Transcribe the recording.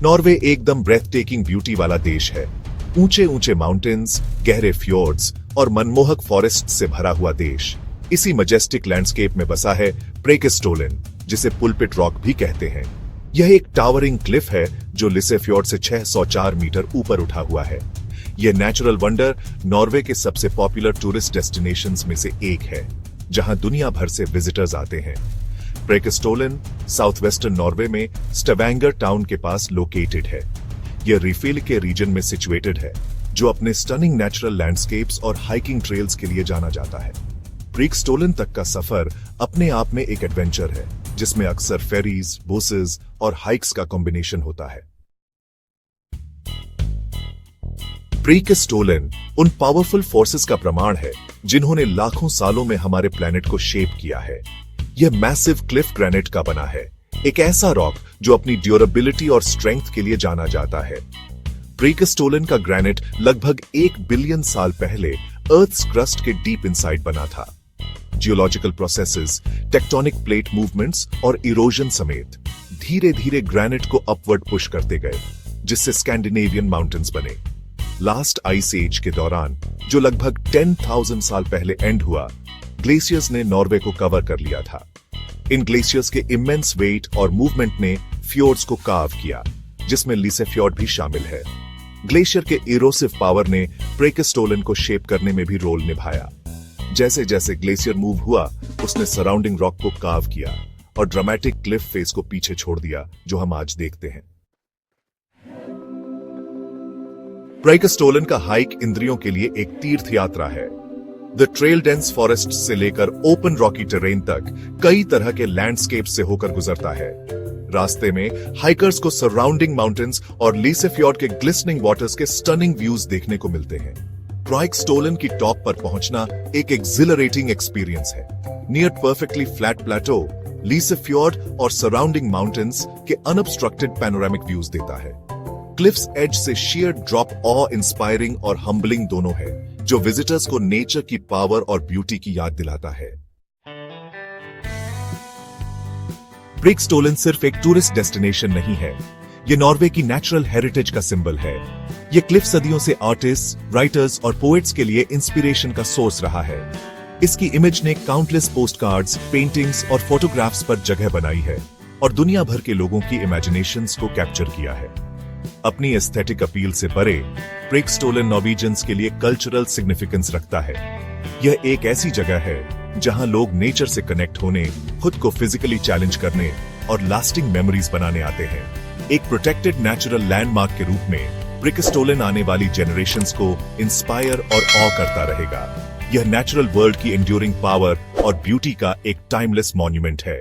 Norway एकदम breath taking beauty वाला देश है। ऊंचे ऊंचे माउंटेन्स, गहरे फ्योर्ड्स और मनमोहक फॉरेस्ट से भरा हुआ देश। इसी मजेस्टिक लैंडस्केप में बसा है प्रेकेस्टोलन, जिसे पुलपिट रॉक भी कहते हैं। यह एक टावरिंग क्लिफ है जो लिसेफ्योर्ड से 604 मीटर ऊपर उठा हुआ है। यह नेचुरल वंडर नॉर्वे के सबसे पॉपुलर टूरिस्ट डेस्टिनेशंस में से एक है, जहां दुनिया भर से विजिटर्स आते हैं। प्रेकेस्टोलन साउथ वेस्टर्न नॉर्वे में स्टवेंगर टाउन के पास लोकेटेड है। यह रिफिल के रीजन में सिचुएटेड है, जो अपने स्टनिंग नेचुरल लैंडस्केप्स और हाइकिंग ट्रेल्स के लिए जाना जाता है। प्रेकेस्टोलन तक का सफर अपने आप में एक एडवेंचर है, जिसमें अक्सर फेरीज, बसेस और हाइक्स का कॉम्बिनेशन होता है। प्रेकेस्टोलन उन पावरफुल फोर्सेस का प्रमाण है जिन्होंने लाखों सालों में हमारे प्लेनेट को शेप किया है। यह मैसिव क्लिफ ग्रेनाइट का बना है, एक ऐसा रॉक जो अपनी ड्यूरेबिलिटी और स्ट्रेंथ के लिए जाना जाता है। प्रेकेस्टोलन का ग्रेनाइट लगभग 1 बिलियन साल पहले अर्थ्स क्रस्ट के डीप इनसाइड बना था। Geological processes, tectonic plate movements और इरोजन समेत धीरे धीरे ग्रेनाइट को अपवर्ड पुश करते गए, जिससे स्कैंडिनेवियन माउंटेन्स बने। लास्ट आइस एज के दौरान, जो लगभग 10,000 साल पहले एंड हुआ, ग्लेशियर्स ने नॉर्वे को कवर कर लिया था। इन ग्लेशियर्स के इमेंस वेट और मूवमेंट ने फ्योर्ड्स को कार्व किया, जिसमें लिसेफ्योर्ड भी शामिल है। ग्लेशियर के इरोसिव पावर ने प्रेकेस्टोलन को शेप करने में भी रोल निभाया। जैसे जैसे ग्लेशियर मूव हुआ, उसने सराउंडिंग रॉक को कार्व किया और ड्रामेटिक क्लिफ फेस को पीछे छोड़ दिया, जो हम आज देखते हैं। प्रेकेस्टोलन का हाइक इंद्रियों के लिए एक तीर्थ यात्रा है। द ट्रेल डेंस फॉरेस्ट से लेकर ओपन रॉकी टेरेन तक कई तरह के लैंडस्केप से होकर गुजरता है। रास्ते में हाइकर्स को सराउंडिंग माउंटेन्स और लिसेफ्योर्ड के ग्लिस्टनिंग वाटर्स के स्टनिंग व्यूज देखने को मिलते हैं। प्रेकेस्टोलन की टॉप पर पहुंचना एक एक्सिलरेटिंग एक्सपीरियंस है। नियर परफेक्टली फ्लैट प्लेटो, लिसेफ्योर्ड और सराउंडिंग माउंटेन्स के अनअब्स्ट्रक्टेड पैनोरामिक व्यूज देता है। क्लिफ्स एज से शेयर ड्रॉप ऑ इंस्पायरिंग और हम्बलिंग दोनों है, जो विजिटर्स को नेचर की पावर और ब्यूटी की याद दिलाता है। प्रेकेस्टोलन सिर्फ एक टूरिस्ट डेस्टिनेशन नहीं है, यह नॉर्वे की नेचुरल हेरिटेज का सिंबल है। यह क्लिफ सदियों से आर्टिस्ट, राइटर्स और पोएट्स के लिए इंस्पिरेशन का सोर्स रहा है। इसकी इमेज ने काउंटलेस पोस्टकार्ड्स, पेंटिंग्स और फोटोग्राफ्स पर जगह बनाई है और दुनिया भर के लोगों की इमेजिनेशंस को कैप्चर किया है। अपनी एस्थेटिक अपील से परे, प्रेकेस्टोलन नॉर्वेजियंस के लिए कल्चरल सिग्निफिकेंस रखता है। यह एक ऐसी जगह है जहां लोग नेचर से कनेक्ट होने, खुद को फिजिकली चैलेंज करने और लास्टिंग मेमोरीज बनाने आते हैं। एक प्रोटेक्टेड नेचुरल लैंडमार्क के रूप में प्रेकेस्टोलन आने वाली जनरेशंस को इंस्पायर और ऑ करता रहेगा। यह नेचुरल वर्ल्ड की एंड्यूरिंग पावर और ब्यूटी का एक टाइमलेस मॉन्यूमेंट है।